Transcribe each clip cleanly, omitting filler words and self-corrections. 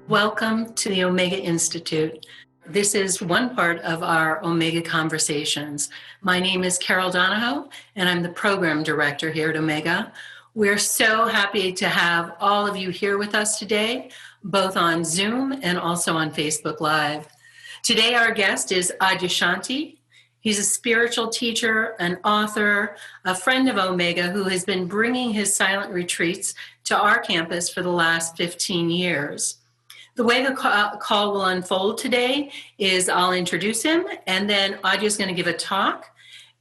Welcome to the Omega Institute. This is one part of our Omega Conversations. My name is Carol Donahoe, and I'm the program director here at Omega. We're so happy to have all of you here with us today, both on Zoom and also on Facebook Live. Today, our guest is Adyashanti. He's a spiritual teacher, an author, a friend of Omega who has been bringing his silent retreats to our campus for the last 15 years. The way the call will unfold today is I'll introduce him, and then Adya's going to give a talk,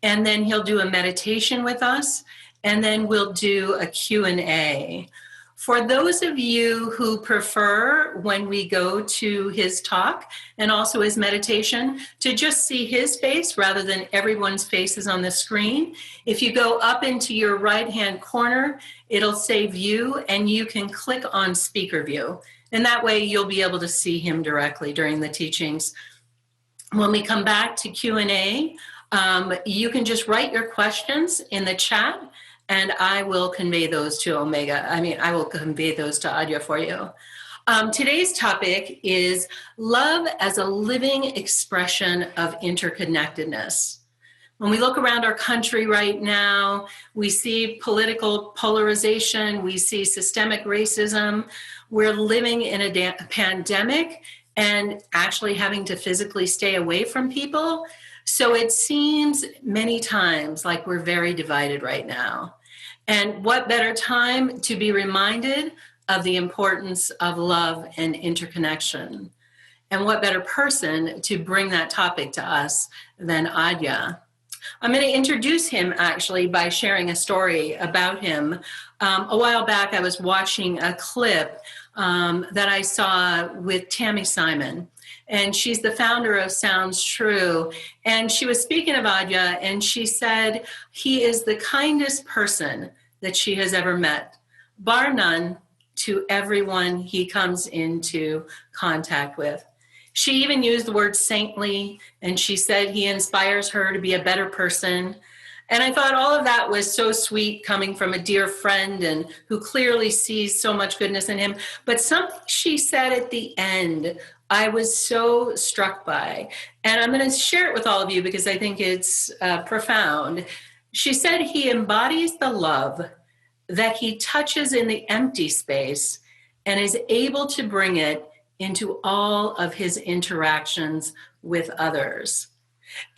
and then he'll do a meditation with us, and then we'll do a Q&A. For those of you who prefer, when we go to his talk and also his meditation, to just see his face rather than everyone's faces on the screen, if you go up into your right-hand corner, it'll say view, and you can click on speaker view. And that way you'll be able to see him directly during the teachings. When we come back to Q&A, you can just write your questions in the chat, and I will convey those to Omega. I will convey those to Adya for you. Today's topic is love as a living expression of interconnectedness. When we look around our country right now, we see political polarization, we see systemic racism. We're living in a pandemic and actually having to physically stay away from people. So it seems many times like we're very divided right now. And what better time to be reminded of the importance of love and interconnection? And what better person to bring that topic to us than Adya? I'm going to introduce him actually by sharing a story about him. A while back, I was watching a clip that I saw with Tammy Simon, and she's the founder of Sounds True. And she was speaking of Adya, and she said he is the kindest person that she has ever met, bar none, to everyone he comes into contact with. She even used the word saintly, and she said he inspires her to be a better person. And I thought all of that was so sweet coming from a dear friend and who clearly sees so much goodness in him. But something she said at the end, I was so struck by. And I'm going to share it with all of you because I think it's profound. She said he embodies the love that he touches in the empty space and is able to bring it into all of his interactions with others.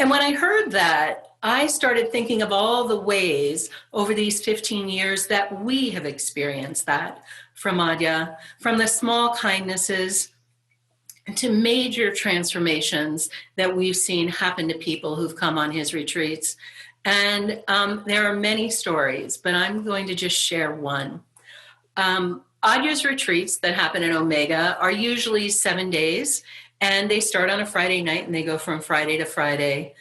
And when I heard that, I started thinking of all the ways over these 15 years that we have experienced that from Adya, from the small kindnesses to major transformations that we've seen happen to people who've come on his retreats. And there are many stories, but I'm going to just share one. Adya's retreats that happen in Omega are usually 7 days, and they start on a Friday night and they go from Friday to Friday.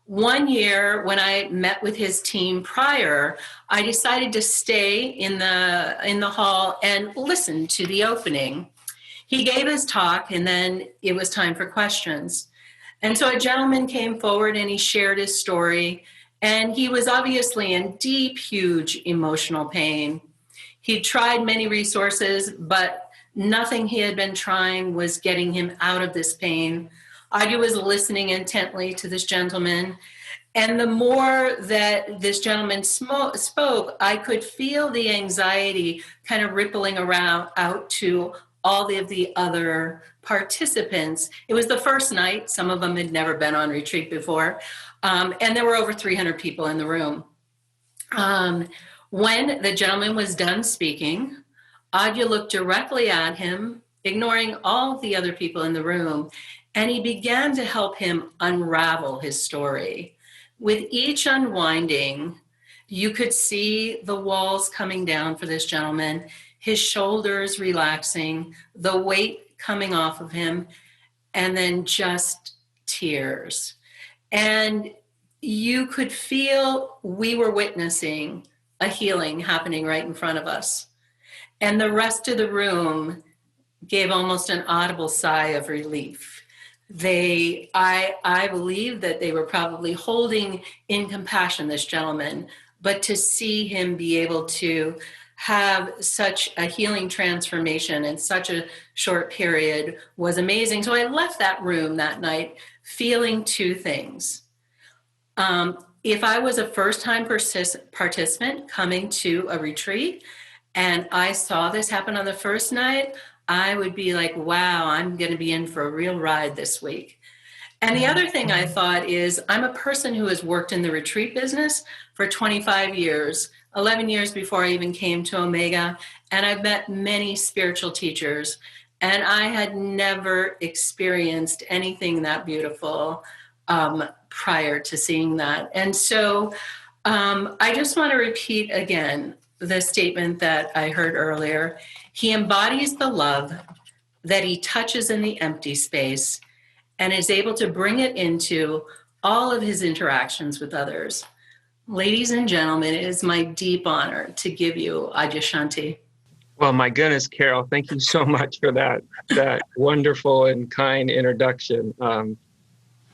One year, when I met with his team prior, I decided to stay in the hall and listen to the opening. He gave his talk, and then it was time for questions. And so a gentleman came forward and he shared his story, and he was obviously in deep, huge emotional pain. He tried many resources, but nothing he had been trying was getting him out of this pain. Adya was listening intently to this gentleman, and the more that this gentleman spoke, I could feel the anxiety kind of rippling around out to all of the other participants. It was the first night. Some of them had never been on retreat before, and there were over 300 people in the room. When the gentleman was done speaking, Adya looked directly at him, ignoring all the other people in the room, and he began to help him unravel his story. With each unwinding, you could see the walls coming down for this gentleman, his shoulders relaxing, the weight coming off of him, and then just tears. And you could feel we were witnessing a healing happening right in front of us. And the rest of the room gave almost an audible sigh of relief. I believe that they were probably holding in compassion this gentleman, but to see him be able to have such a healing transformation in such a short period was amazing. So I left that room that night feeling two things. If I was a first-time participant coming to a retreat and I saw this happen on the first night, I would be like, wow, I'm going to be in for a real ride this week. And the other thing I thought is, I'm a person who has worked in the retreat business for 25 years, 11 years before I even came to Omega, and I've met many spiritual teachers, and I had never experienced anything that beautiful prior to seeing that. And so I just want to repeat again the statement that I heard earlier. He embodies the love that he touches in the empty space and is able to bring it into all of his interactions with others. Ladies and gentlemen, it is my deep honor to give you Adyashanti. Well, my goodness, Carol, thank you so much for that wonderful and kind introduction.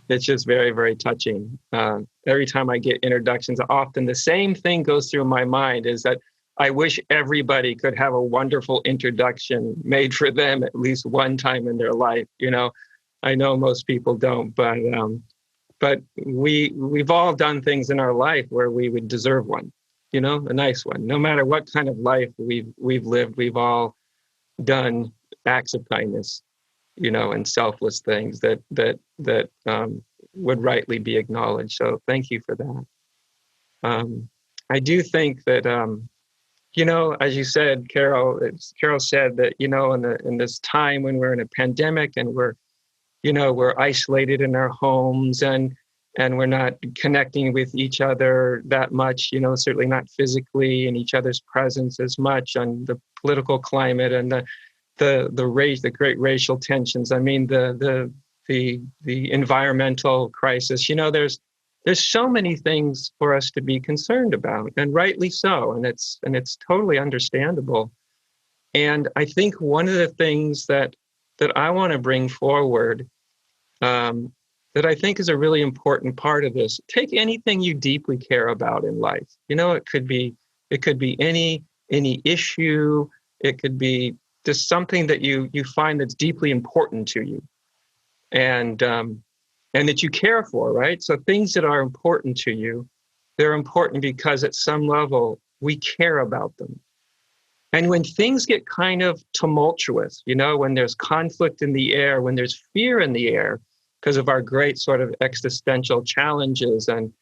It's just very, very touching. Every time I get introductions, often the same thing goes through my mind, is that I wish everybody could have a wonderful introduction made for them at least one time in their life. I know most people don't, but we've all done things in our life where we would deserve one, a nice one. No matter what kind of life we've lived, we've all done acts of kindness, and selfless things that would rightly be acknowledged. So thank you for that. I do think that as you said, Carol said that in this time when we're in a pandemic and we're isolated in our homes and we're not connecting with each other that much, certainly not physically in each other's presence as much, on the political climate and the great racial tensions. I mean, the environmental crisis. There's so many things for us to be concerned about, and rightly so, and it's totally understandable. And I think one of the things that I want to bring forward, that I think is a really important part of this. Take anything you deeply care about in life. It could be any issue. It could be just something that you find that's deeply important to you, and that you care for, right? So things that are important to you, they're important because at some level we care about them. And when things get kind of tumultuous, when there's conflict in the air, when there's fear in the air because of our great sort of existential challenges and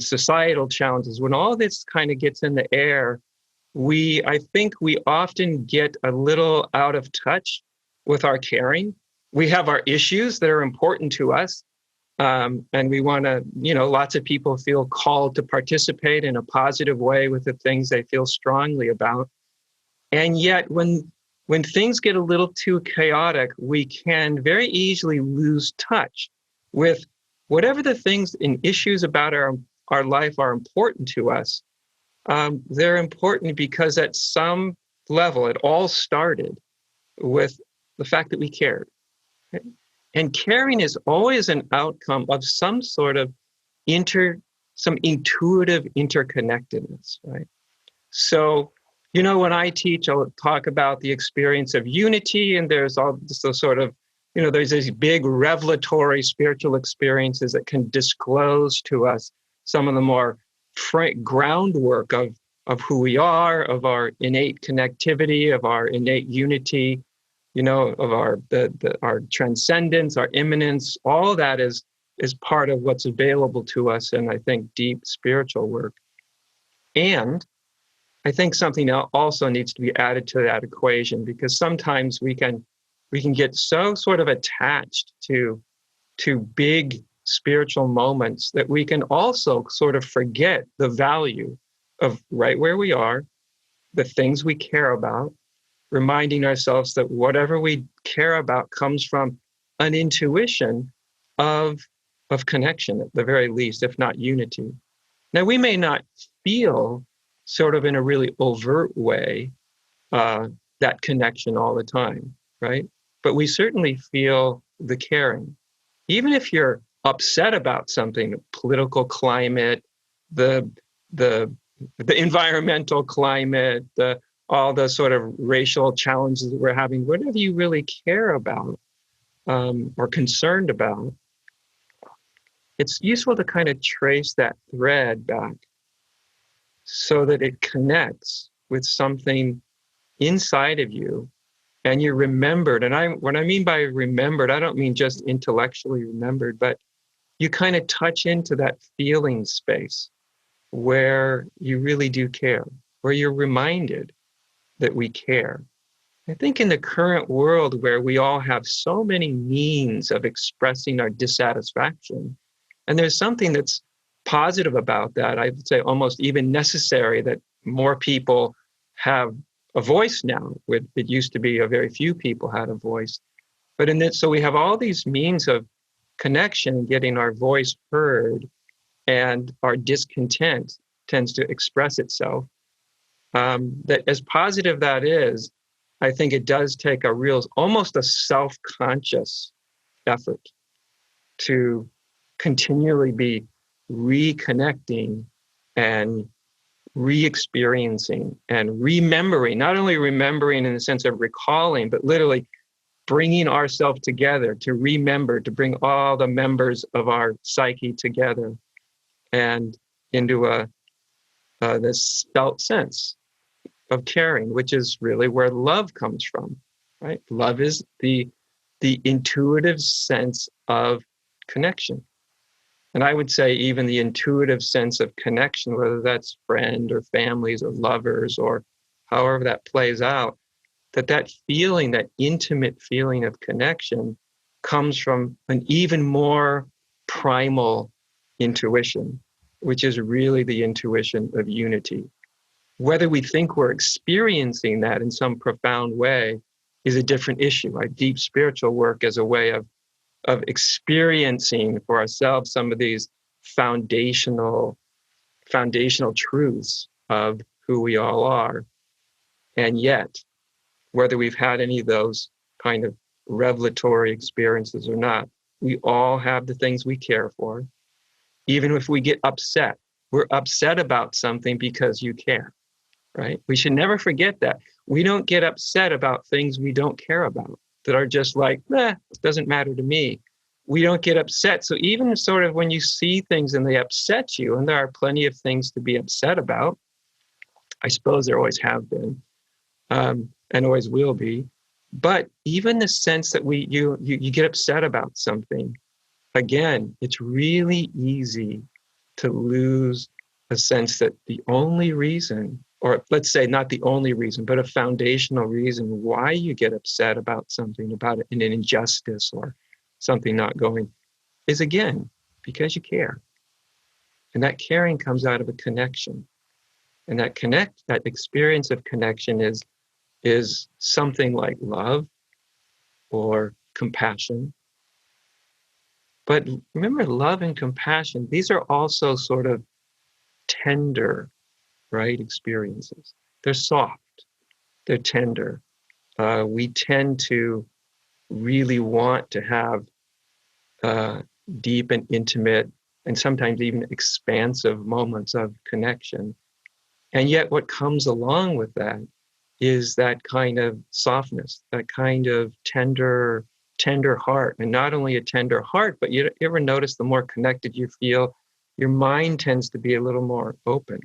societal challenges, when all this kind of gets in the air, I think we often get a little out of touch with our caring. We have our issues that are important to us. And we want to, lots of people feel called to participate in a positive way with the things they feel strongly about. And yet when things get a little too chaotic, we can very easily lose touch with whatever the things and issues about our life are important to us. They're important because at some level, it all started with the fact that we cared. And caring is always an outcome of some sort of some intuitive interconnectedness, right? So, when I teach, I'll talk about the experience of unity, and there's all this sort of, there's these big revelatory spiritual experiences that can disclose to us some of the more groundwork of who we are, of our innate connectivity, of our innate unity, of our transcendence, our immanence. All of that is part of what's available to us in, I think, deep spiritual work. And I think something else also needs to be added to that equation, because sometimes we can get so sort of attached to big spiritual moments that we can also sort of forget the value of right where we are, the things we care about, reminding ourselves that whatever we care about comes from an intuition of connection, at the very least, if not unity. Now, we may not feel sort of in a really overt way that connection all the time, right? But we certainly feel the caring. Even if you're upset about something, the political climate, the the environmental climate, all the sort of racial challenges that we're having, whatever you really care about or concerned about, it's useful to kind of trace that thread back so that it connects with something inside of you and you're remembered. And what I mean by remembered, I don't mean just intellectually remembered, but you kind of touch into that feeling space where you really do care, where you're reminded that we care. I think in the current world where we all have so many means of expressing our dissatisfaction, and there's something that's positive about that, I would say almost even necessary, that more people have a voice now. It used to be a very few people had a voice. But so we have all these means of connection, getting our voice heard, and our discontent tends to express itself. That as positive that is, I think it does take a real, almost a self-conscious effort to continually be reconnecting and re-experiencing and remembering, not only remembering in the sense of recalling, but literally bringing ourselves together to remember, to bring all the members of our psyche together and into this felt sense of caring, which is really where love comes from, right? Love is the intuitive sense of connection. And I would say even the intuitive sense of connection, whether that's friend or families or lovers or however that plays out, that feeling, that intimate feeling of connection comes from an even more primal intuition, which is really the intuition of unity. Whether we think we're experiencing that in some profound way is a different issue. Like deep spiritual work as a way of experiencing for ourselves some of these foundational truths of who we all are. And yet, whether we've had any of those kind of revelatory experiences or not, we all have the things we care for. Even if we get upset, we're upset about something because you care, right? We should never forget that. We don't get upset about things we don't care about, that are just like, it doesn't matter to me. We don't get upset. So even sort of when you see things and they upset you, and there are plenty of things to be upset about, I suppose there always have been, and always will be. But even the sense that you get upset about something, again, it's really easy to lose a sense that the only reason, or let's say not the only reason, but a foundational reason why you get upset about something, about an injustice or something not going, is again, because you care. And that caring comes out of a connection. And that experience of connection is something like love or compassion. But remember, love and compassion, these are also sort of tender, right, experiences. They're soft, they're tender. We tend to really want to have deep and intimate and sometimes even expansive moments of connection. And yet what comes along with that is that kind of softness, that kind of tender heart. And not only a tender heart, but you ever notice the more connected you feel, your mind tends to be a little more open.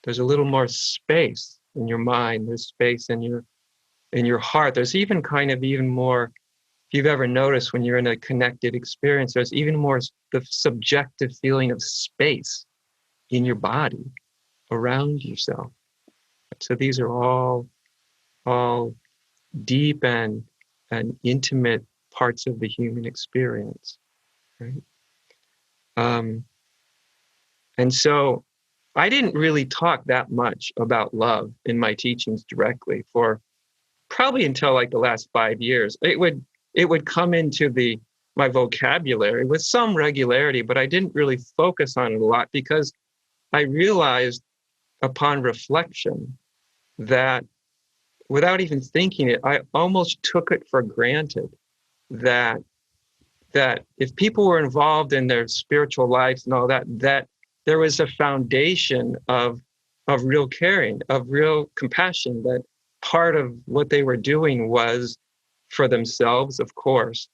There's a little more space in your mind. There's space in your heart. There's even more, if you've ever noticed when you're in a connected experience, there's even more the subjective feeling of space in your body around yourself. So these are all deep and intimate parts of the human experience, right? And so I didn't really talk that much about love in my teachings directly for probably until like the last 5 years. It would come into my vocabulary with some regularity, but I didn't really focus on it a lot because I realized upon reflection that without even thinking it, I almost took it for granted that if people were involved in their spiritual lives and all that there was a foundation of of real caring, of real compassion, that part of what they were doing was for themselves, of course,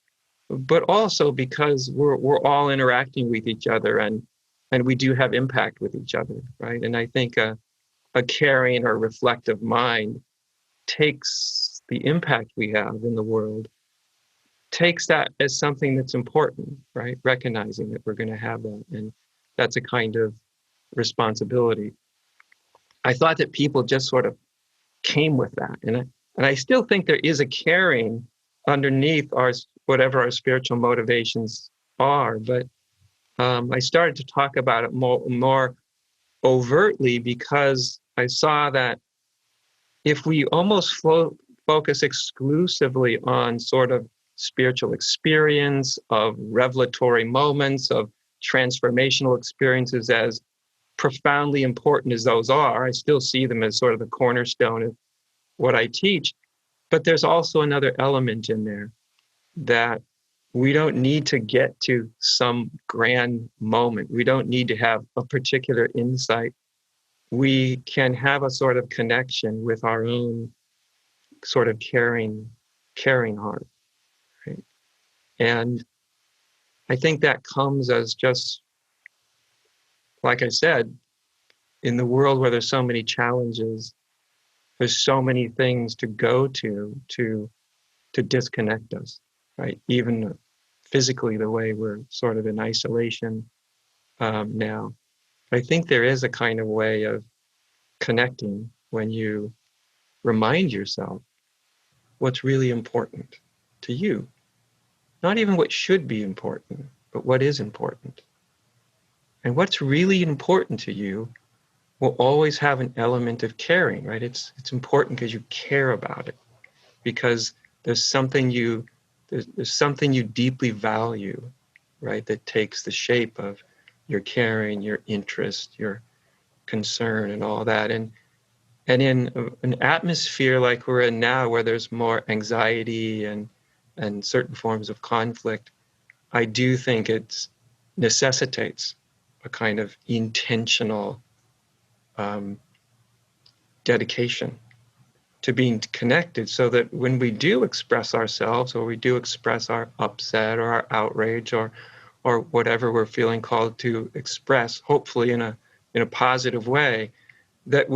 but also because we're all interacting with each other, and we do have impact with each other, right? And I think a caring or reflective mind takes the impact we have in the world, takes that as something that's important, right? Recognizing that we're going to have that, and that's a kind of responsibility. I thought that people just sort of came with that, and I still think there is a caring underneath our whatever our spiritual motivations are, but I started to talk about it more overtly because I saw that if we almost focus exclusively on sort of spiritual experience, of revelatory moments, of transformational experiences, as profoundly important as those are, I still see them as sort of the cornerstone of what I teach. But there's also another element in there, that we don't need to get to some grand moment. We don't need to have a particular insight. We can have a sort of connection with our own sort of caring heart, right? And I think that comes as, just like I said, in the world where there's so many challenges, there's so many things to go to disconnect us, right? Even physically, the way we're sort of in isolation now. I think there is a kind of way of connecting when you remind yourself what's really important to you. Not even what should be important, but what is important. And what's really important to you will always have an element of caring, right? It's important because you care about it, because there's something you deeply value, right? That takes the shape of your caring, your interest, your concern, and all that. And in an atmosphere like we're in now, where there's more anxiety and certain forms of conflict, I do think it necessitates a kind of intentional dedication to being connected, so that when we do express ourselves, or we do express our upset or our outrage, or whatever we're feeling called to express, hopefully in a positive way, that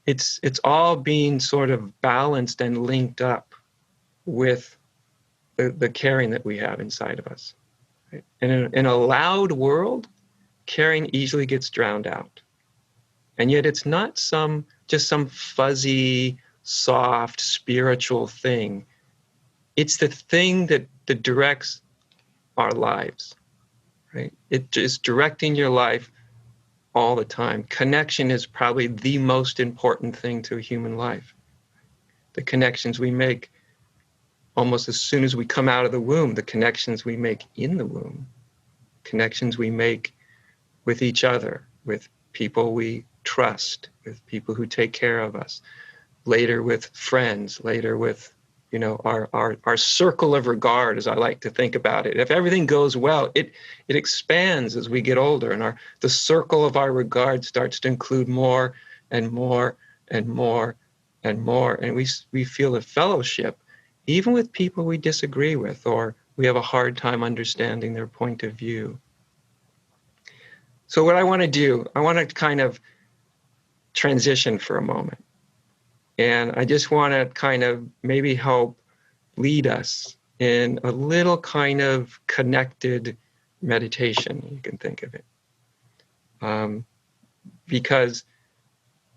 it's all being sort of balanced and linked up with the caring that we have inside of us. Right? And in a loud world, caring easily gets drowned out. And yet it's not just some fuzzy, soft, spiritual thing. It's the thing that directs our lives, right? It is directing your life all the time. Connection is probably the most important thing to a human life. The connections we make almost as soon as we come out of the womb, the connections we make in the womb, connections we make with each other, with people we trust, with people who take care of us, later with friends, later with, our circle of regard, as I like to think about it. If everything goes well, it expands as we get older, and the circle of our regard starts to include more and more and more and more, and we feel a fellowship, even with people we disagree with, or we have a hard time understanding their point of view. So what I want to do, I want to kind of transition for a moment. And I just want to kind of maybe help lead us in a little kind of connected meditation, you can think of it. Because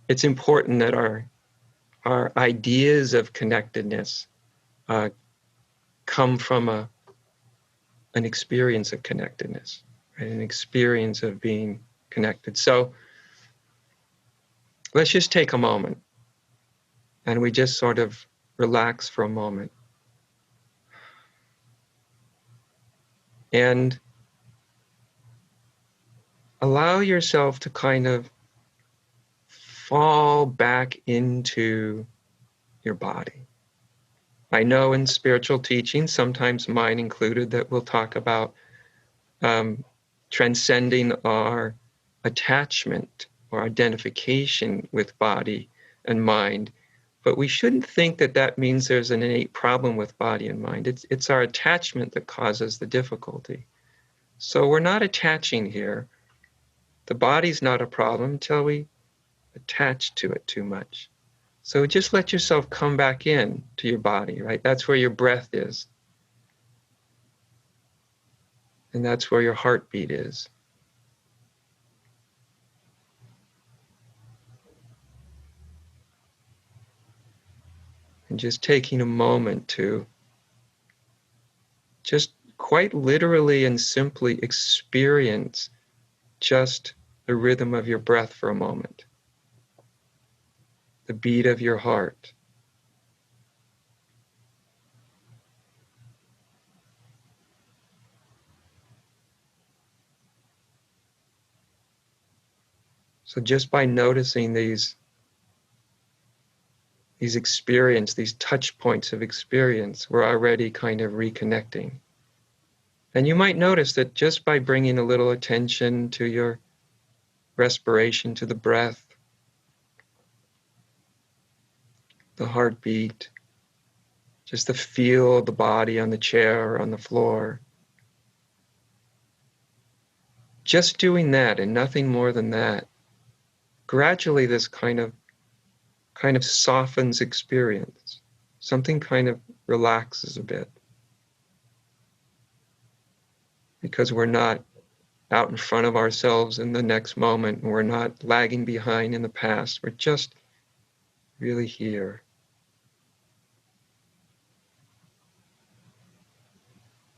it's important that our ideas of connectedness come from an experience of connectedness, right? An experience of being connected. So let's just take a moment, and we just sort of relax for a moment. And allow yourself to kind of fall back into your body. I know in spiritual teaching, sometimes mine included, that we'll talk about transcending our attachment or identification with body and mind. But we shouldn't think that that means there's an innate problem with body and mind. It's our attachment that causes the difficulty. So we're not attaching here. The body's not a problem until we attach to it too much. So just let yourself come back in to your body, right? That's where your breath is. And that's where your heartbeat is. And just taking a moment to just quite literally and simply experience just the rhythm of your breath for a moment, the beat of your heart. So just by noticing these experience, these touch points of experience, we're already kind of reconnecting. And you might notice that just by bringing a little attention to your respiration, to the breath, the heartbeat, just the feel of the body on the chair or on the floor, just doing that and nothing more than that, gradually this kind of softens experience. Something kind of relaxes a bit because we're not out in front of ourselves in the next moment. And we're not lagging behind in the past. We're just really here.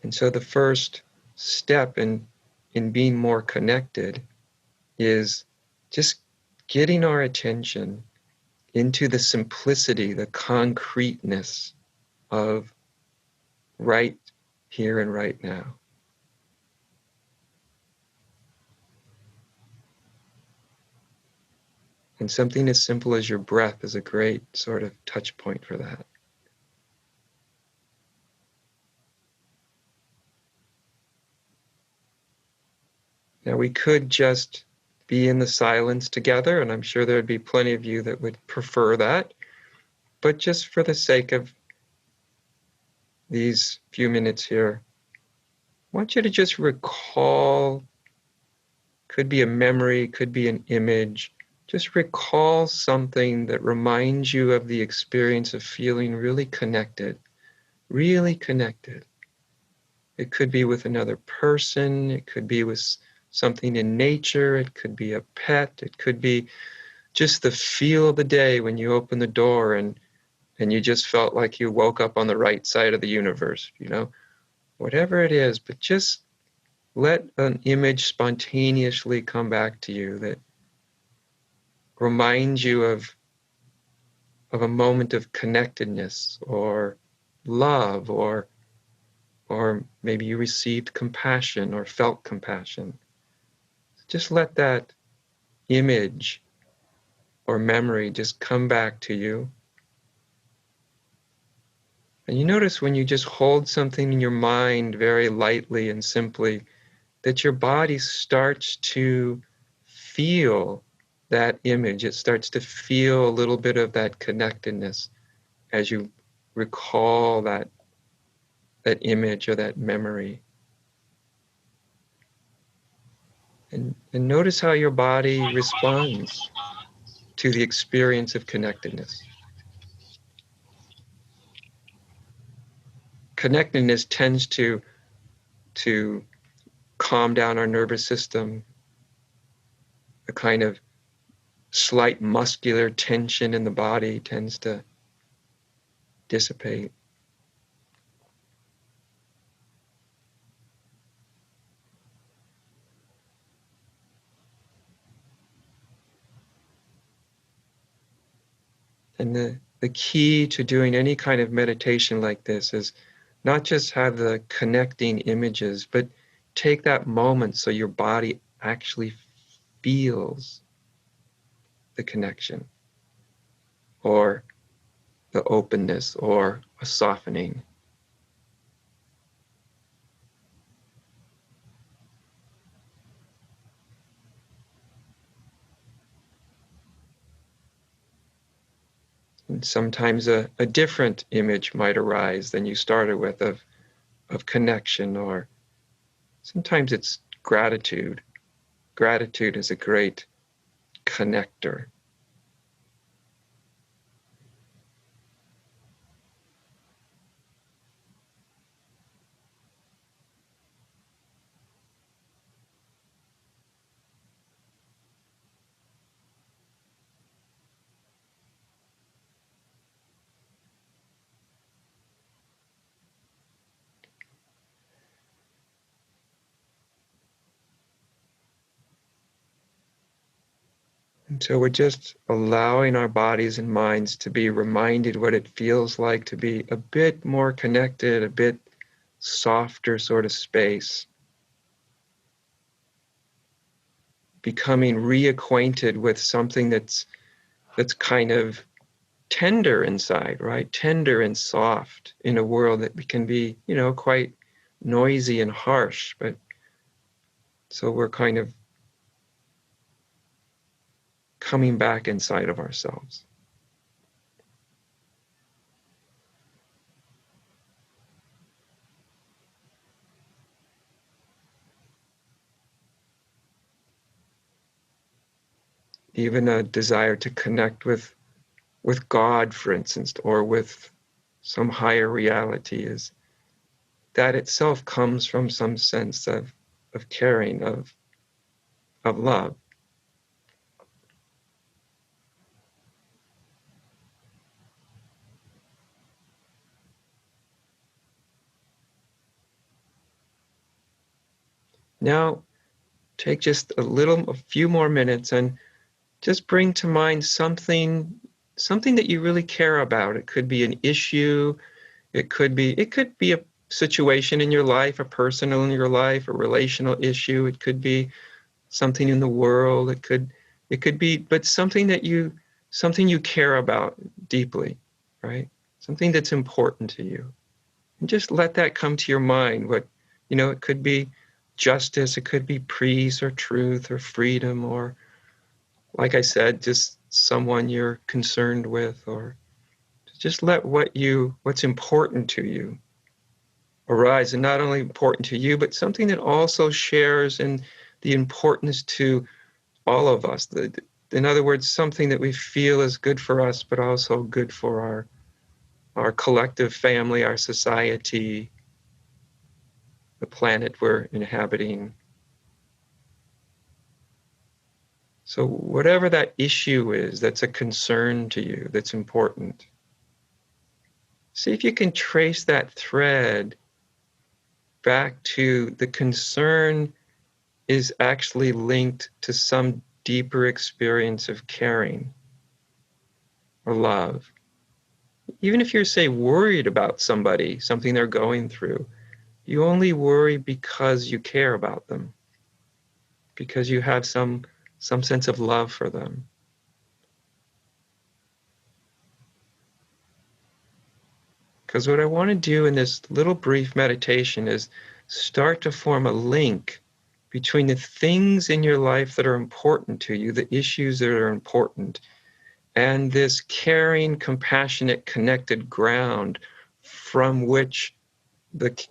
And so the first step in being more connected is just getting our attention into the simplicity, the concreteness of right here and right now. And something as simple as your breath is a great sort of touch point for that. Now we could just be in the silence together, and I'm sure there'd be plenty of you that would prefer that. But just for the sake of these few minutes here, I want you to just recall, could be a memory, could be an image, just recall something that reminds you of the experience of feeling really connected, really connected. It could be with another person, it could be with something in nature, it could be a pet, it could be just the feel of the day when you open the door and you just felt like you woke up on the right side of the universe, you know, whatever it is, but just let an image spontaneously come back to you that reminds you of a moment of connectedness or love, or maybe you received compassion or felt compassion. Just let that image or memory just come back to you. And you notice when you just hold something in your mind very lightly and simply, that your body starts to feel that image. It starts to feel a little bit of that connectedness as you recall that image or that memory. And notice how your body responds to the experience of connectedness. Connectedness tends to calm down our nervous system. A kind of slight muscular tension in the body tends to dissipate. And the key to doing any kind of meditation like this is not just have the connecting images, but take that moment so your body actually feels the connection or the openness or a softening. And sometimes a different image might arise than you started with of connection, or sometimes it's gratitude. Gratitude is a great connector. And so we're just allowing our bodies and minds to be reminded what it feels like to be a bit more connected, a bit softer sort of space, becoming reacquainted with something that's kind of tender inside, right? Tender and soft in a world that can be, quite noisy and harsh. But so we're kind of coming back inside of ourselves. Even a desire to connect with God, for instance, or with some higher reality, is that itself comes from some sense of caring, of love. Now, take just a few more minutes and just bring to mind something that you really care about. It could be an issue, it could be a situation in your life, a personal in your life, a relational issue, it could be something in the world, it could be, but something you care about deeply, right? Something that's important to you. And just let that come to your mind. It could be justice, it could be peace or truth or freedom, or, like I said, just someone you're concerned with, or just let what's important to you arise, and not only important to you, but something that also shares in the importance to all of us. In other words, something that we feel is good for us, but also good for our collective family, our society, the planet we're inhabiting. So whatever that issue is that's a concern to you, that's important, see if you can trace that thread back to the concern is actually linked to some deeper experience of caring or love. Even if you're, say, worried about somebody, something they're going through, you only worry because you care about them, because you have some sense of love for them. Because what I want to do in this little brief meditation is start to form a link between the things in your life that are important to you, the issues that are important, and this caring, compassionate, connected ground from which that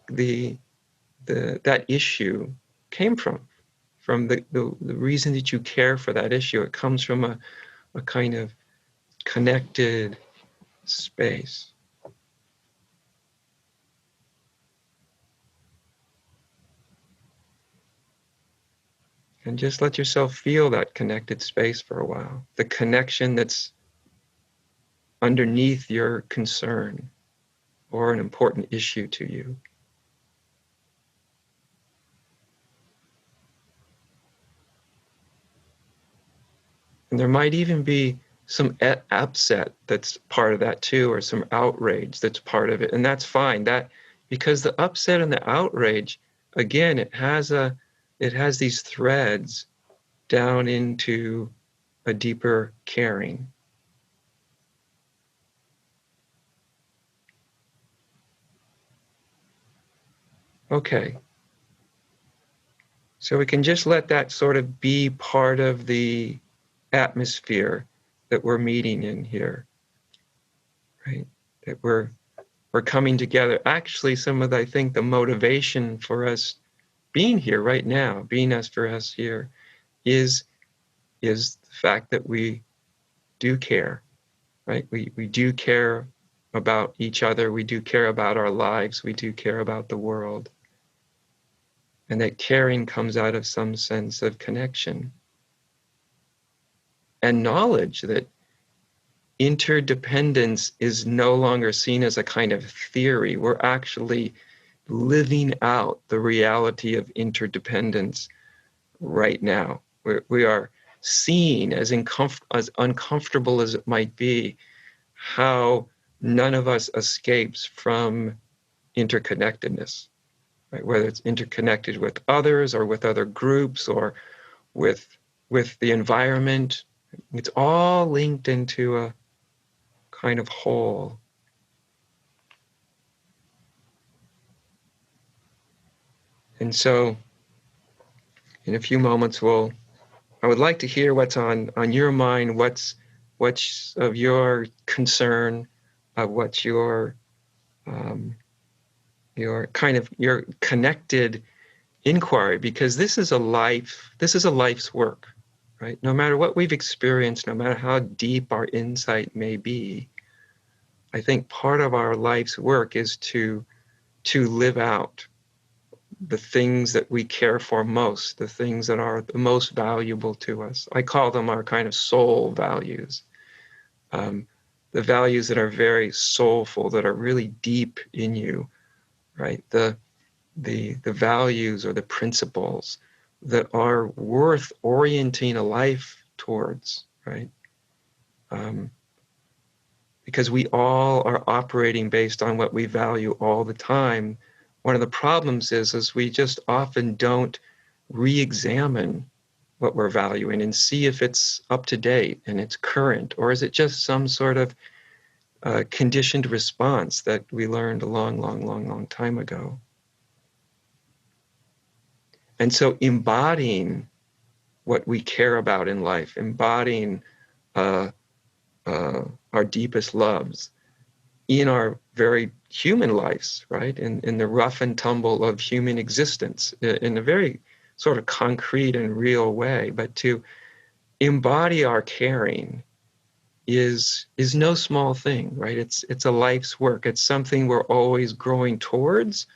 issue came from the reason that you care for that issue. It comes from a kind of connected space. And just let yourself feel that connected space for a while. The connection that's underneath your concern or an important issue to you. And there might even be some upset that's part of that too, or some outrage that's part of it. And that's fine. Because the upset and the outrage, again, it has these threads down into a deeper caring. Okay. So we can just let that sort of be part of the atmosphere that we're meeting in here. right? That we're coming together. Actually, I think the motivation for us being here right now, for us here, is the fact that we do care, right? We do care about each other. We do care about our lives. We do care about the world. And that caring comes out of some sense of connection and knowledge that interdependence is no longer seen as a kind of theory. We're actually living out the reality of interdependence right now. We are seeing, as uncomfortable as it might be, how none of us escapes from interconnectedness, right? Whether it's interconnected with others or with other groups or with the environment, it's all linked into a kind of whole. And so in a few moments, I would like to hear what's on your mind, what's of your concern, what's your connected inquiry, because this is a life's work, right? No matter what we've experienced, no matter how deep our insight may be, I think part of our life's work is to live out the things that we care for most, the things that are the most valuable to us. I call them our kind of soul values. The values that are very soulful, that are really deep in you, right? The values or the principles that are worth orienting a life towards, right? Because we all are operating based on what we value all the time. One of the problems is we just often don't re-examine what we're valuing and see if it's up to date and it's current, or is it just some sort of conditioned response that we learned a long time ago. And so embodying what we care about in life, embodying our deepest loves in our very human lives, right? In the rough and tumble of human existence, in a very sort of concrete and real way. But to embody our caring is no small thing, right? It's a life's work. It's something we're always growing towards,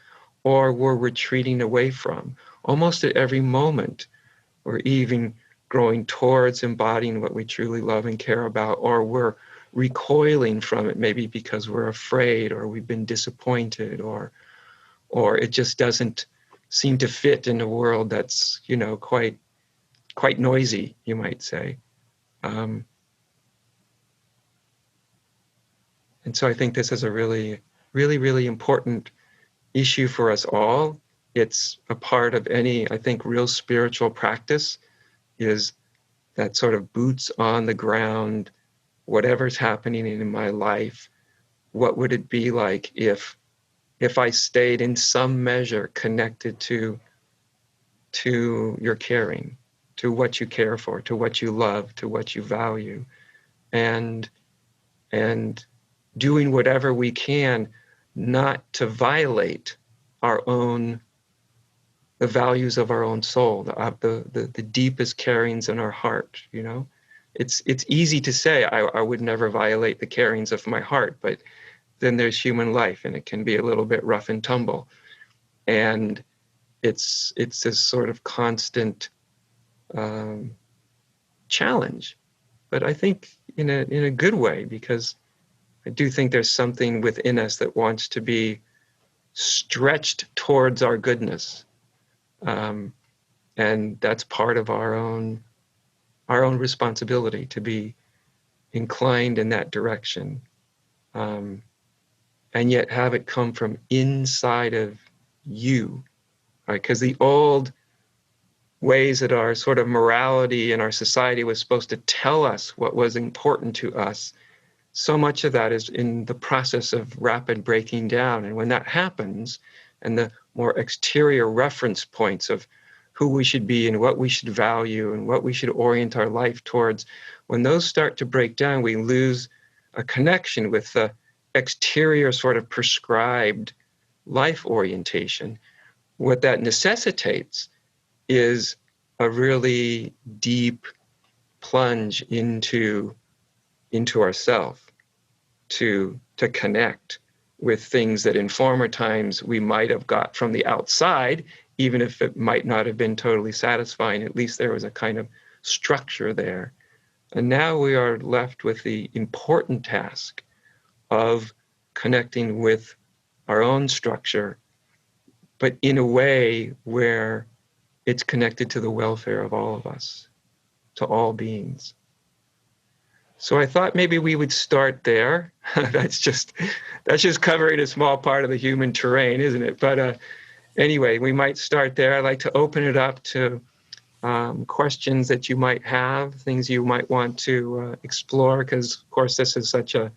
or we're retreating away from. Almost at every moment, we're even growing towards embodying what we truly love and care about, or we're recoiling from it, maybe because we're afraid, or we've been disappointed, or it just doesn't seem to fit in a world that's, quite noisy, you might say. And so I think this is a really, really, really important issue for us all. It's a part of any, I think, real spiritual practice, is that sort of boots on the ground, whatever's happening in my life, what would it be like if I stayed in some measure connected to your caring, to what you care for, to what you love, to what you value, and doing whatever we can not to violate the values of our own soul, the deepest carings in our heart. It's easy to say I would never violate the carings of my heart, but then there's human life, and it can be a little bit rough and tumble, and it's this sort of constant challenge, but I think in a good way, because I do think there's something within us that wants to be stretched towards our goodness, and that's part of our own responsibility to be inclined in that direction, and yet have it come from inside of you, right? Because the old ways that our sort of morality in our society was supposed to tell us what was important to us, so much of that is in the process of rapid breaking down. And when that happens, and the more exterior reference points of who we should be and what we should value and what we should orient our life towards, when those start to break down, we lose a connection with the exterior sort of prescribed life orientation. What that necessitates is a really deep plunge into ourself, to connect with things that in former times we might have got from the outside, even if it might not have been totally satisfying. At least there was a kind of structure there. And now we are left with the important task of connecting with our own structure, but in a way where it's connected to the welfare of all of us, to all beings. So I thought maybe we would start there. That's just covering a small part of the human terrain, isn't it? But anyway, we might start there. I'd like to open it up to questions that you might have, things you might want to explore, because of course this is such an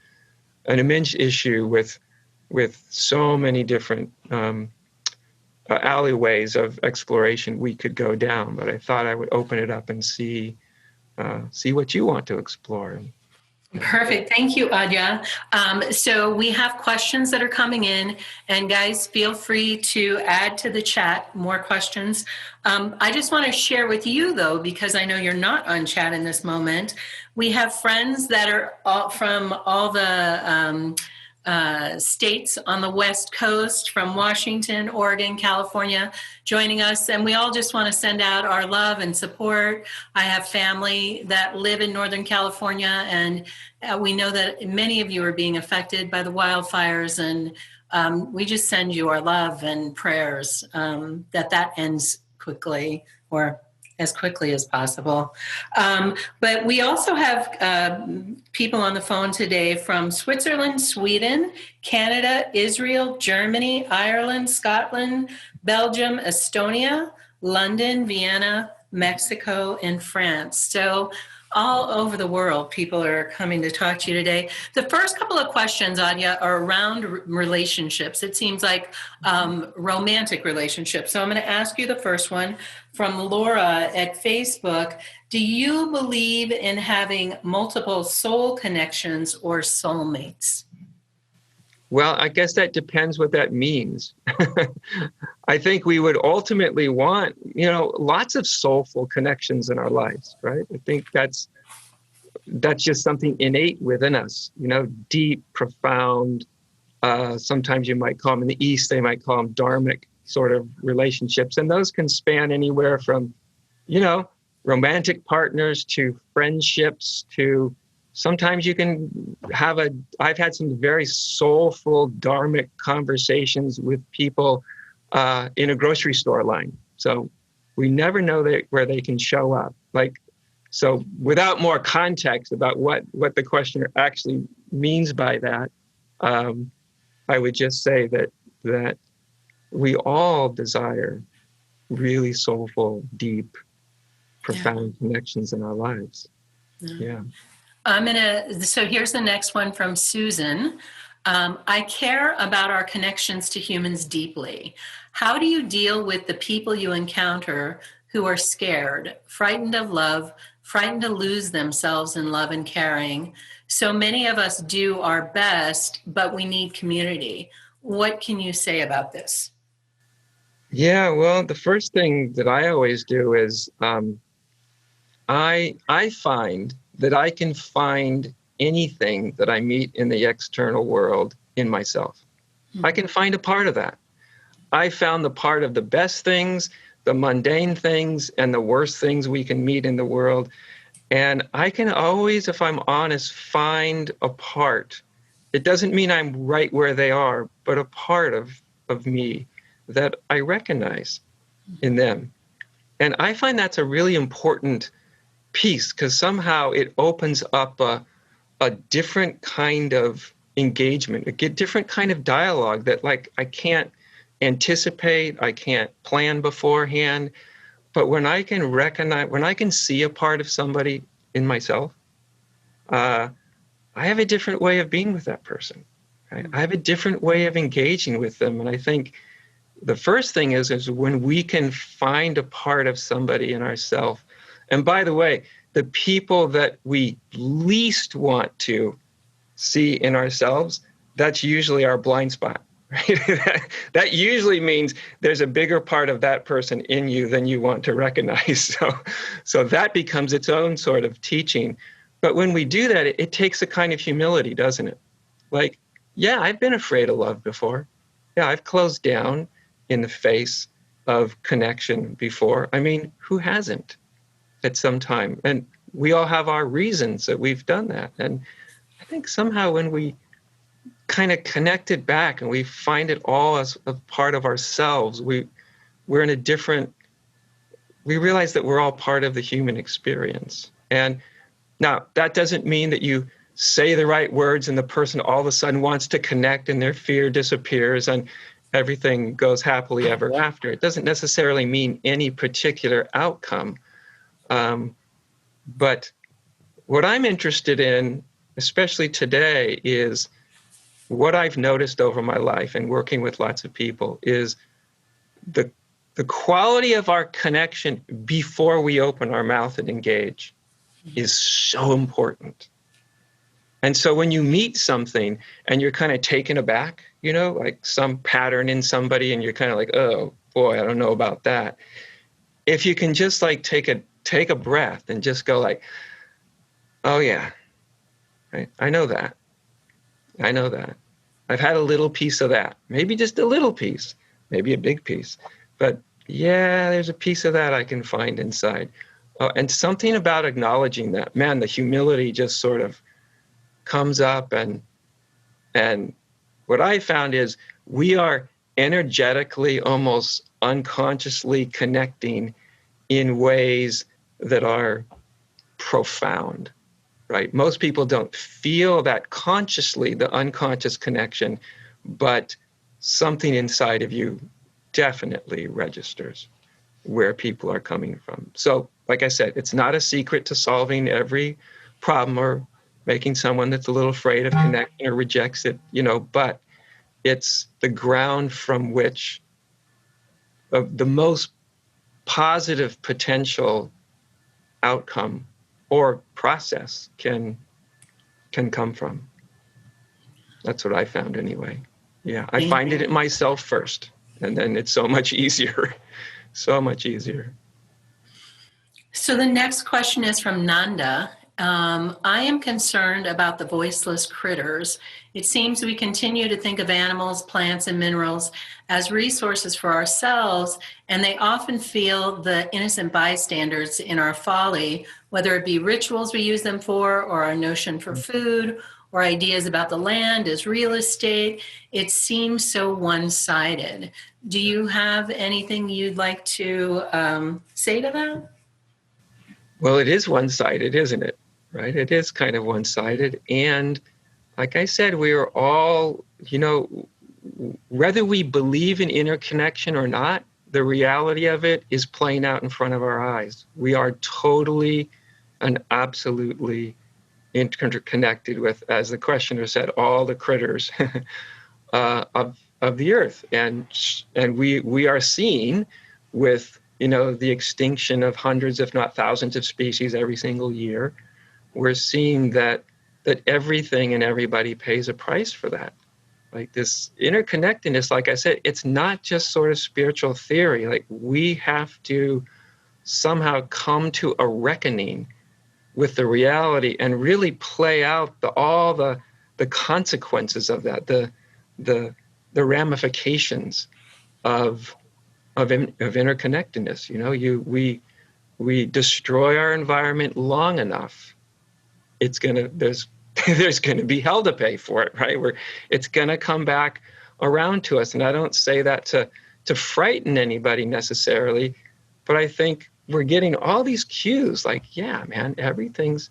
immense issue with so many different alleyways of exploration we could go down. But I thought I would open it up and see what you want to explore. Perfect. Thank you, Adya. So we have questions that are coming in, and guys, feel free to add to the chat more questions. I just want to share with you, though, because I know you're not on chat in this moment, we have friends that are from all the states on the West Coast, from Washington, Oregon, California, joining us. And we all just want to send out our love and support. I have family that live in Northern California, and we know that many of you are being affected by the wildfires. And we just send you our love and prayers that ends quickly, or as quickly as possible. But we also have people on the phone today from Switzerland, Sweden, Canada, Israel, Germany, Ireland, Scotland, Belgium, Estonia, London, Vienna, Mexico, and France. So all over the world, people are coming to talk to you today. The first couple of questions, Adya, are around relationships. It seems like romantic relationships. So I'm going to ask you the first one from Laura at Facebook. Do you believe in having multiple soul connections or soulmates? Well, I guess that depends what that means. I think we would ultimately want, lots of soulful connections in our lives, right? I think that's just something innate within us, deep, profound. Sometimes you might call them, in the East, they might call them dharmic sort of relationships. And those can span anywhere from, romantic partners to friendships to sometimes you can have I've had some very soulful dharmic conversations with people in a grocery store line. So we never know where they can show up. So without more context about what the questioner actually means by that, I would just say that we all desire really soulful, deep, profound connections in our lives. Yeah. So here's the next one from Susan. I care about our connections to humans deeply. How do you deal with the people you encounter who are scared, frightened of love, frightened to lose themselves in love and caring? So many of us do our best, but we need community. What can you say about this? Yeah, well, the first thing that I always do is I find that I can find anything that I meet in the external world in myself. Mm-hmm. I can find a part of that. I found the part of the best things, the mundane things, and the worst things we can meet in the world. And I can always, if I'm honest, find a part. It doesn't mean I'm right where they are, but a part of me that I recognize in them. And I find that's a really important piece, because somehow it opens up a different kind of engagement, a different kind of dialogue that I can't anticipate, I can't plan beforehand. But when I can recognize, when I can see a part of somebody in myself, I have a different way of being with that person. Right? I have a different way of engaging with them. And I think the first thing is when we can find a part of somebody in ourselves. And by the way, the people that we least want to see in ourselves, that's usually our blind spot, right? That usually means there's a bigger part of that person in you than you want to recognize. So that becomes its own sort of teaching. But when we do that, it takes a kind of humility, doesn't it? Like, yeah, I've been afraid of love before. Yeah, I've closed down in the face of connection before. I mean, who hasn't at some time? And we all have our reasons that we've done that. And I think somehow when we kind of connect it back and we find it all as a part of ourselves, we're in a different, we realize that we're all part of the human experience. And now that doesn't mean that you say the right words and the person all of a sudden wants to connect and their fear disappears and everything goes happily ever after. It doesn't necessarily mean any particular outcome. But what I'm interested in, especially today, is what I've noticed over my life and working with lots of people is the quality of our connection before we open our mouth and engage is so important. And so when you meet something and you're kind of taken aback, you know, like some pattern in somebody and you're kind of like, oh boy, I don't know about that. If you can just like take a breath and just go like, oh yeah, right? I know that. I've had a little piece of that, maybe just a little piece, maybe a big piece, but yeah, there's a piece of that I can find inside. And something about acknowledging that, man, the humility just sort of comes up. And what I found is we are energetically, almost unconsciously connecting in ways that are profound, right? Most people don't feel that consciously, the unconscious connection, but something inside of you definitely registers where people are coming from. So, like I said, it's not a secret to solving every problem or making someone that's a little afraid of connecting or rejects it, you know, but it's the ground from which the most positive potential outcome or process can come from. That's what I found anyway. Yeah, I find it in myself first, and then it's so much easier, so much easier. So the next question is from Nanda. I am concerned about the voiceless critters. It seems we continue to think of animals, plants, and minerals as resources for ourselves, and they often feel the innocent bystanders in our folly, whether it be rituals we use them for, or our notion for food, or ideas about the land as real estate. It seems so one-sided. Do you have anything you'd like to say to that? Well, it is one-sided, isn't it? Right? It is kind of one-sided. And like I said, we are all, you know, whether we believe in interconnection or not, the reality of it is playing out in front of our eyes. We are totally and absolutely interconnected with, as the questioner said, all the critters of the earth. And we are seeing with, you know, the extinction of hundreds, if not thousands of species every single year, we're seeing that everything and everybody pays a price for that. Like this interconnectedness, like I said, it's not just sort of spiritual theory. Like we have to somehow come to a reckoning with the reality and really play out all the consequences of that, the ramifications of interconnectedness. You know, we destroy our environment long enough, there's gonna be hell to pay for it, right? It's gonna come back around to us. And I don't say that to frighten anybody necessarily, but I think we're getting all these cues like, yeah, man, everything's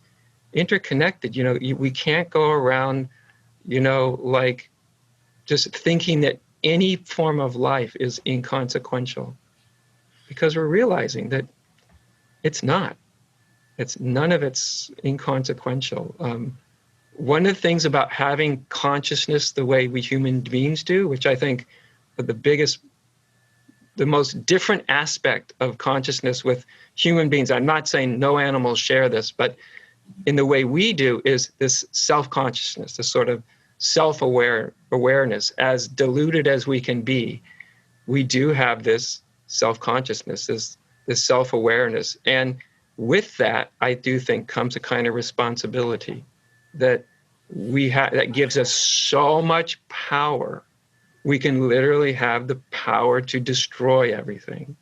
interconnected. You know, we can't go around, you know, like just thinking that any form of life is inconsequential, because we're realizing that it's not. None of it's inconsequential. One of the things about having consciousness the way we human beings do, which I think the most different aspect of consciousness with human beings, I'm not saying no animals share this, but in the way we do, is this self-consciousness, this sort of awareness, as diluted as we can be, we do have this self-consciousness, this self-awareness. And with that, I do think comes a kind of responsibility that that gives us so much power. We can literally have the power to destroy everything.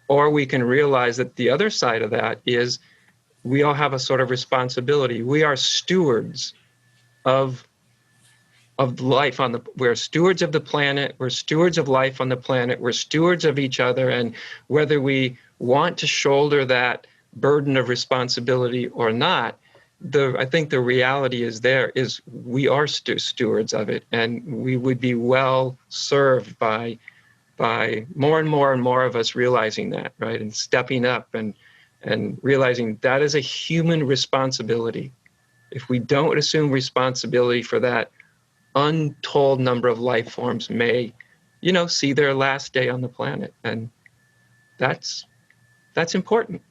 Or we can realize that the other side of that is we all have a sort of responsibility. We are stewards of life we're stewards of the planet, we're stewards of life on the planet, we're stewards of each other, and whether we want to shoulder that burden of responsibility or not, I think the reality is we are stewards of it, and we would be well served by more and more and more of us realizing that, right, and stepping up and realizing that is a human responsibility. If we don't assume responsibility for that, untold number of life forms may, see their last day on the planet. And that's important.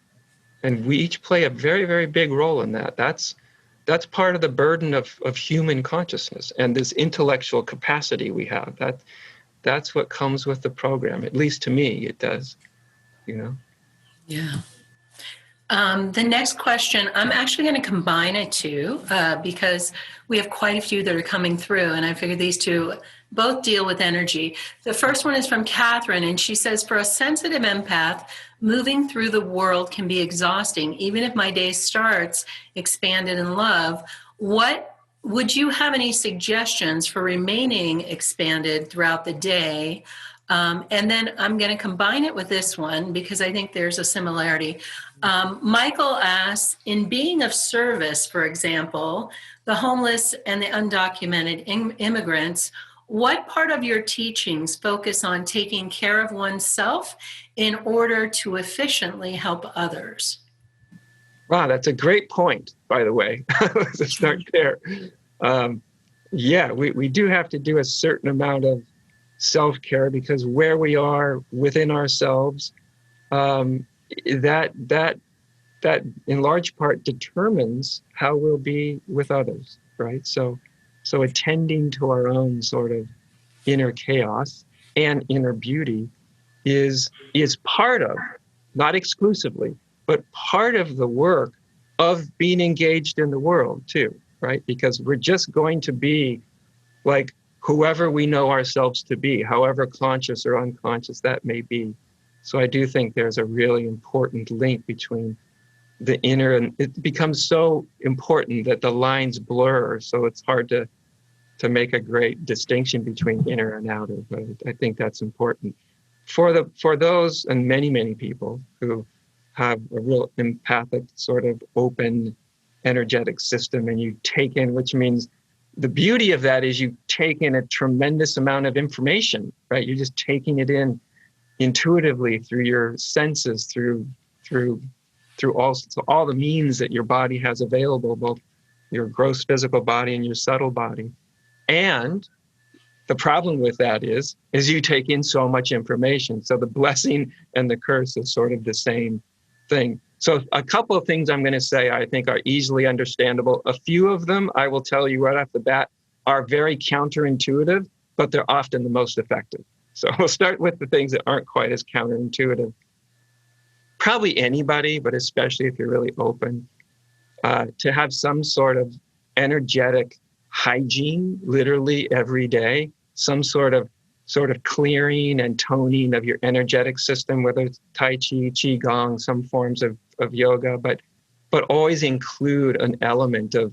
And we each play a very, very big role in that. That's part of the burden of human consciousness and this intellectual capacity we have. That's what comes with the program. At least to me, it does, Yeah. The next question, I'm actually going to combine it too, because we have quite a few that are coming through, and I figured these two both deal with energy. The first one is from Catherine, and she says, for a sensitive empath, moving through the world can be exhausting, even if my day starts expanded in love. Would you have any suggestions for remaining expanded throughout the day? And then I'm going to combine it with this one because I think there's a similarity. Michael asks, in being of service, for example, the homeless and the undocumented immigrants, what part of your teachings focus on taking care of oneself in order to efficiently help others? Wow, that's a great point, by the way. Let's start there. We do have to do a certain amount of self-care because where we are within ourselves, that in large part determines how we'll be with others, right? So attending to our own sort of inner chaos and inner beauty is part of, not exclusively, but part of the work of being engaged in the world too, right? Because we're just going to be like whoever we know ourselves to be, however conscious or unconscious that may be. So I do think there's a really important link between the inner, and it becomes so important that the lines blur. So it's hard to make a great distinction between inner and outer. But I think that's important for those and many, many people who have a real empathic sort of open energetic system, and you take in, which means the beauty of that is you take in a tremendous amount of information, right? You're just taking it in intuitively through your senses, through all the means that your body has available, both your gross physical body and your subtle body. And the problem with that is you take in so much information. So the blessing and the curse is sort of the same thing. So a couple of things I'm going to say I think are easily understandable. A few of them, I will tell you right off the bat, are very counterintuitive, but they're often the most effective. So we'll start with the things that aren't quite as counterintuitive. Probably anybody, but especially if you're really open, to have some sort of energetic hygiene, literally every day, some sort of clearing and toning of your energetic system, whether it's Tai Chi, Qigong, some forms of yoga, but always include an element of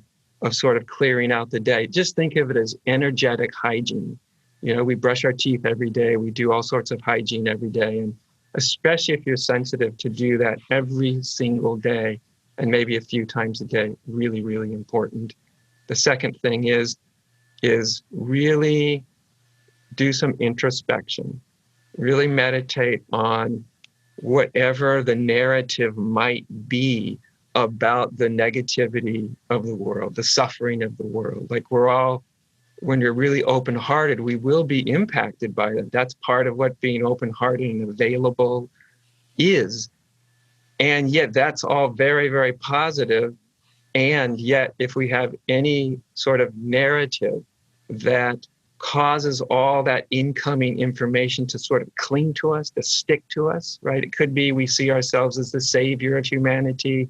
sort of clearing out the day. Just think of it as energetic hygiene. We brush our teeth every day. We do all sorts of hygiene every day. And especially if you're sensitive, to do that every single day and maybe a few times a day, really, really important. The second thing is really do some introspection, really meditate on whatever the narrative might be about the negativity of the world, the suffering of the world. Like we're all, when you're really open-hearted, we will be impacted by that. That's part of what being open-hearted and available is. And yet that's all very, very positive. And yet, if we have any sort of narrative that causes all that incoming information to sort of cling to us, to stick to us, right? It could be we see ourselves as the savior of humanity,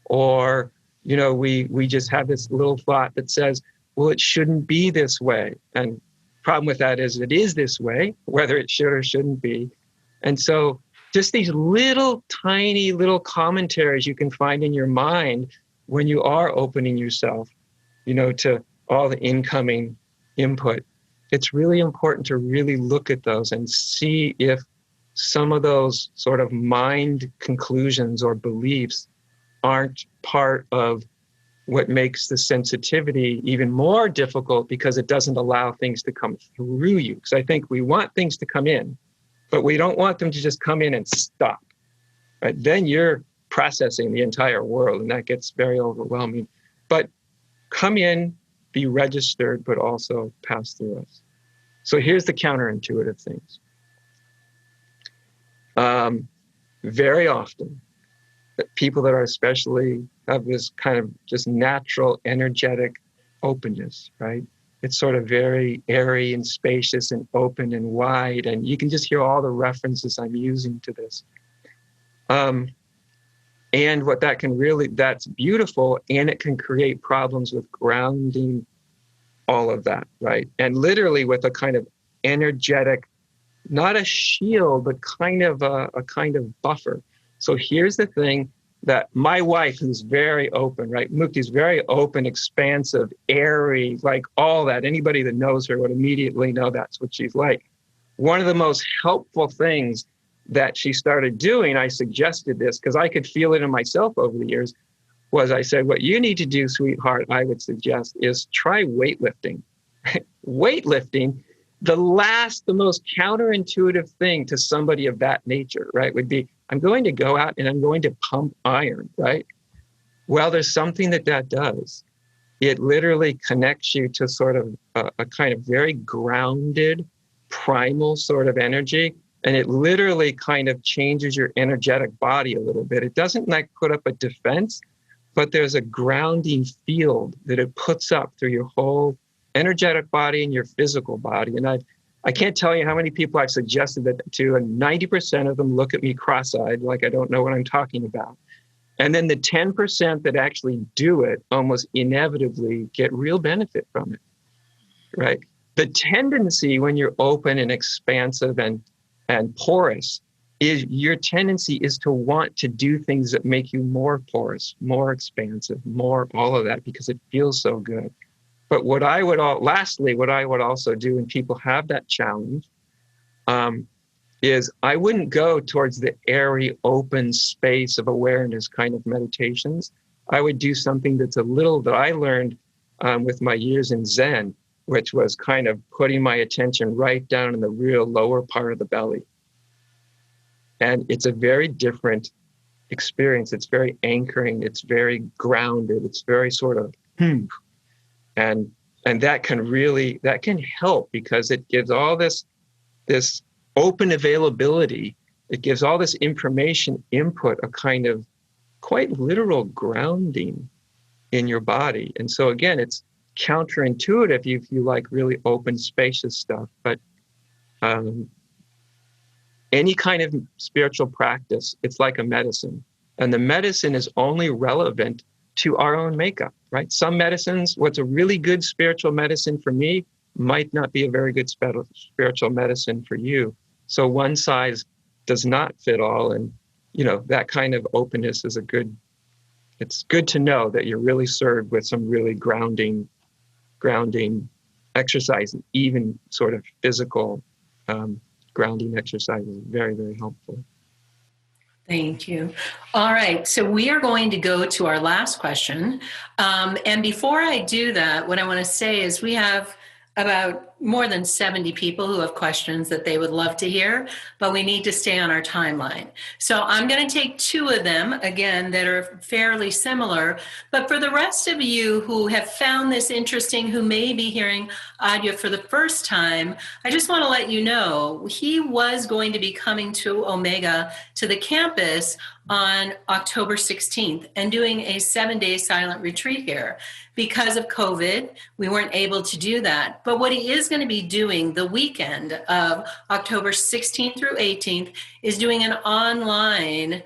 or, we just have this little thought that says, well, it shouldn't be this way. And problem with that is it is this way, whether it should or shouldn't be. And so just these little tiny little commentaries you can find in your mind when you are opening yourself, to all the incoming input. It's really important to really look at those and see if some of those sort of mind conclusions or beliefs aren't part of what makes the sensitivity even more difficult, because it doesn't allow things to come through you. Because I think we want things to come in, but we don't want them to just come in and stop. Right? Then you're processing the entire world, and that gets very overwhelming. But come in, be registered, but also pass through us. So here's the counterintuitive things. Very often, people that are especially have this kind of just natural energetic openness, right? It's sort of very airy and spacious and open and wide. And you can just hear all the references I'm using to this. And what that can really, that's beautiful, and it can create problems with grounding all of that, right? And literally with a kind of energetic, not a shield, but kind of a kind of buffer. So here's the thing that my wife, who's very open, right? Mukti's very open, expansive, airy, like all that. Anybody that knows her would immediately know that's what she's like. One of the most helpful things that she started doing, I suggested this because I could feel it in myself over the years, was I said, what you need to do, sweetheart, I would suggest is try weightlifting. Weightlifting, the most counterintuitive thing to somebody of that nature, right, would be, I'm going to go out and I'm going to pump iron, right? Well, there's something that does. It literally connects you to sort of a kind of very grounded, primal sort of energy. And it literally kind of changes your energetic body a little bit. It doesn't like put up a defense, but there's a grounding field that it puts up through your whole energetic body and your physical body. And I can't tell you how many people I've suggested that to, and 90% of them look at me cross-eyed, like I don't know what I'm talking about. And then the 10% that actually do it almost inevitably get real benefit from it, right? The tendency when you're open and expansive and porous is your tendency is to want to do things that make you more porous, more expansive, more all of that, because it feels so good. But what I would also do when people have that challenge is I wouldn't go towards the airy, open space of awareness kind of meditations. I would do something that's a little that I learned with my years in Zen, which was kind of putting my attention right down in the real lower part of the belly. And it's a very different experience. It's very anchoring. It's very grounded. It's very sort of, and that can help because it gives all this open availability. It gives all this information input, a kind of quite literal grounding in your body. And so again, it's counterintuitive if you like really open, spacious stuff. But any kind of spiritual practice, it's like a medicine. And the medicine is only relevant to our own makeup, right? Some medicines, what's a really good spiritual medicine for me might not be a very good spiritual medicine for you. So one size does not fit all. And, that kind of openness is it's good to know that you're really served with some really grounding exercise, even sort of physical grounding exercises. Very, very helpful. Thank you. All right. So we are going to go to our last question. And before I do that, what I want to say is we have about more than 70 people who have questions that they would love to hear, but we need to stay on our timeline. So I'm going to take two of them, again, that are fairly similar. But for the rest of you who have found this interesting, who may be hearing Adya for the first time, I just want to let you know he was going to be coming to Omega, to the campus, on October 16th and doing a 7-day silent retreat here. Because of COVID, we weren't able to do that. But what he is going to be doing the weekend of October 16th through 18th is doing an online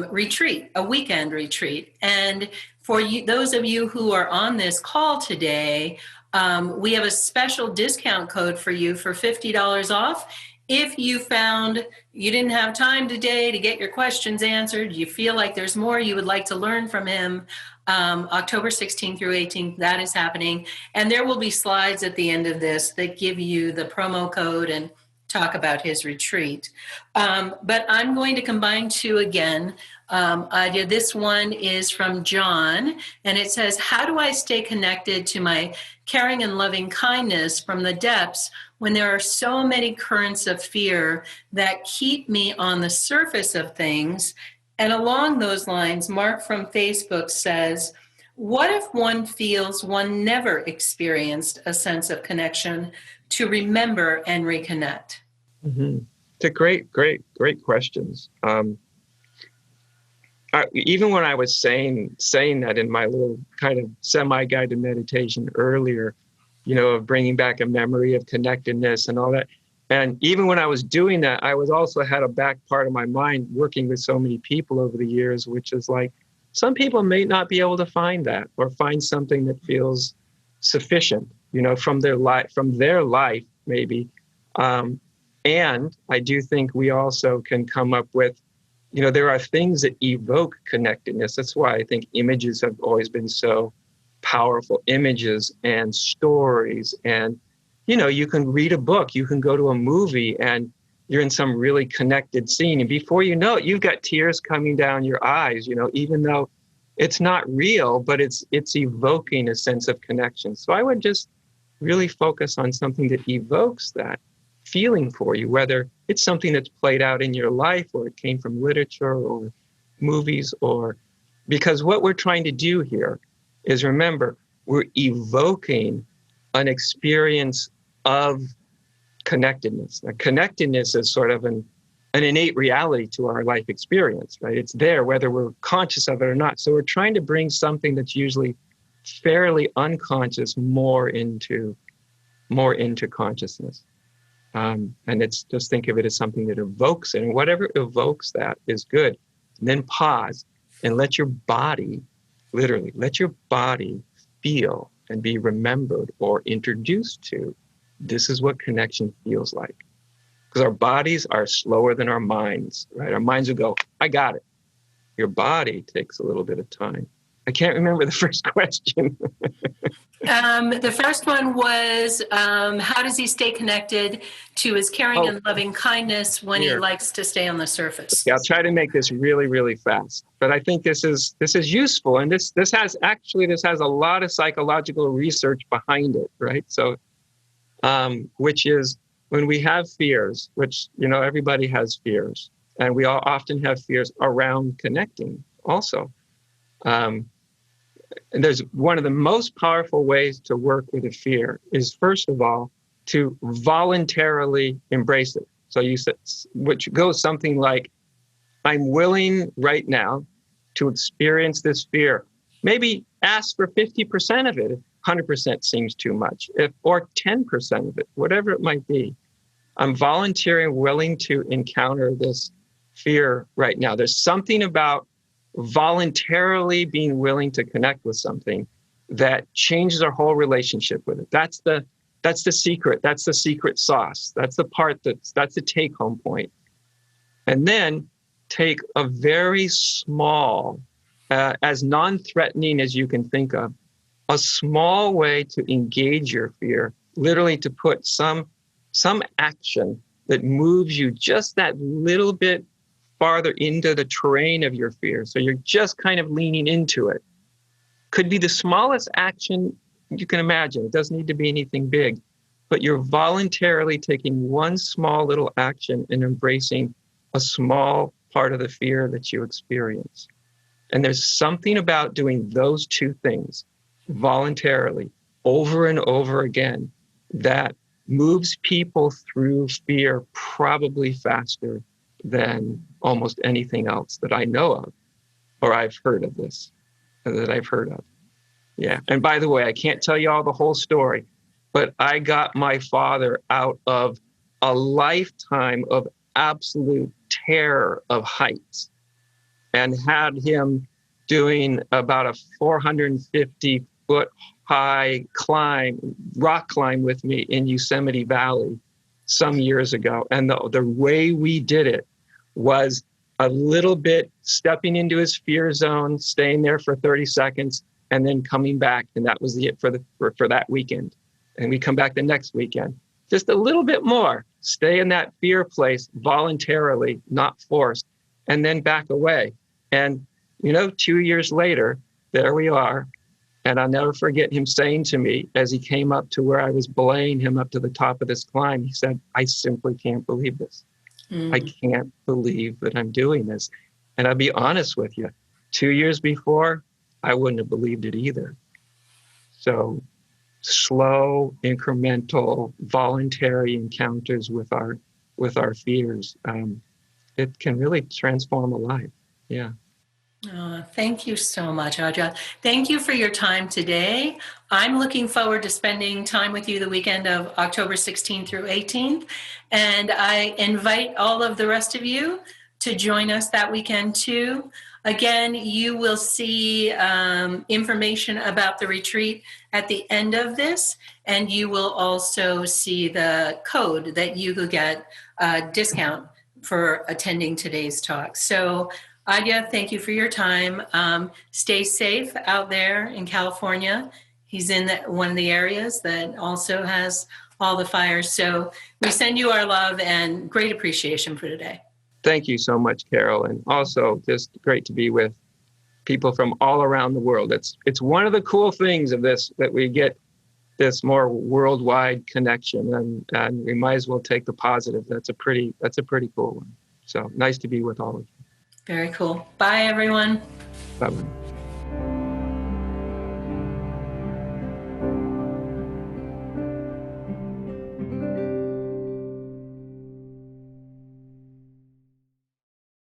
retreat, a weekend retreat. And for you, those of you who are on this call today, we have a special discount code for you for $50 off. If you found you didn't have time today to get your questions answered, you feel like there's more you would like to learn from him, October 16th through 18th, that is happening. And there will be slides at the end of this that give you the promo code and talk about his retreat. But I'm going to combine two again. Adya, this one is from John, and it says, how do I stay connected to my caring and loving kindness from the depths when there are so many currents of fear that keep me on the surface of things? And along those lines, Mark from Facebook says, what if one feels one never experienced a sense of connection to remember and reconnect? Mm-hmm. It's a great questions. Even when I was saying that in my little kind of semi-guided meditation earlier, of bringing back a memory of connectedness and all that. And even when I was doing that, I was also had a back part of my mind working with so many people over the years, which is like, some people may not be able to find that or find something that feels sufficient, from their life, maybe. And I do think we also can come up with, there are things that evoke connectedness. That's why I think images have always been so powerful, images and stories. And, you can read a book, you can go to a movie and you're in some really connected scene. And before you know it, you've got tears coming down your eyes, even though it's not real, but it's evoking a sense of connection. So I would just really focus on something that evokes that feeling for you, whether it's something that's played out in your life or it came from literature or movies, or because what we're trying to do here is, remember, we're evoking an experience of connectedness. Now, connectedness is sort of an innate reality to our life experience, right? It's there whether we're conscious of it or not. So we're trying to bring something that's usually fairly unconscious more into consciousness. And it's just think of it as something that evokes it. And whatever evokes that is good. And then pause and let your body, literally, let your body feel and be remembered or introduced to, this is what connection feels like. Because our bodies are slower than our minds, right? Our minds will go, I got it. Your body takes a little bit of time. I can't remember the first question. The first one was, how does he stay connected to his caring and loving kindness when he likes to stay on the surface? Okay, I'll try to make this really, really fast. But I think this is useful. And this has a lot of psychological research behind it, right? So, which is when we have fears, which, everybody has fears. And we all often have fears around connecting also. And there's one of the most powerful ways to work with a fear is, first of all, to voluntarily embrace it. So you said, which goes something like, I'm willing right now to experience this fear. Maybe ask for 50% of it. 100% seems too much, or 10% of it, whatever it might be. I'm volunteering, willing to encounter this fear right now. There's something about voluntarily being willing to connect with something that changes our whole relationship with it. That's the secret. That's the secret sauce. That's the part that's the take home point. And then take a very small, as non-threatening as you can think of, a small way to engage your fear, literally to put some action that moves you just that little bit farther into the terrain of your fear. So you're just kind of leaning into it. Could be the smallest action you can imagine. It doesn't need to be anything big, but you're voluntarily taking one small little action and embracing a small part of the fear that you experience. And there's something about doing those two things voluntarily over and over again that moves people through fear probably faster than almost anything else that I know of, or I've heard of this, that I've heard of. Yeah. And by the way, I can't tell you all the whole story, but I got my father out of a lifetime of absolute terror of heights and had him doing about a 450-foot high rock climb with me in Yosemite Valley some years ago. And the way we did it was a little bit stepping into his fear zone, staying there for 30 seconds, and then coming back. And that was it for that weekend. And we come back the next weekend. Just a little bit more. Stay in that fear place voluntarily, not forced, and then back away. And, 2 years later, there we are. And I'll never forget him saying to me as he came up to where I was belaying him up to the top of this climb, he said, "I simply can't believe this. I can't believe that I'm doing this." And I'll be honest with you, 2 years before, I wouldn't have believed it either. So slow, incremental, voluntary encounters with our fears, it can really transform a life. Yeah. Thank you so much, Adya. Thank you for your time today. I'm looking forward to spending time with you the weekend of October 16th through 18th. And I invite all of the rest of you to join us that weekend too. Again, you will see information about the retreat at the end of this, and you will also see the code that you will get a discount for attending today's talk. So Adya, thank you for your time. Stay safe out there in California. He's in one of the areas that also has all the fires. So we send you our love and great appreciation for today. Thank you so much, Carol. And also just great to be with people from all around the world. It's one of the cool things of this, that we get this more worldwide connection, and we might as well take the positive. That's a pretty cool one. So nice to be with all of you. Very cool. Bye, everyone. Bye-bye.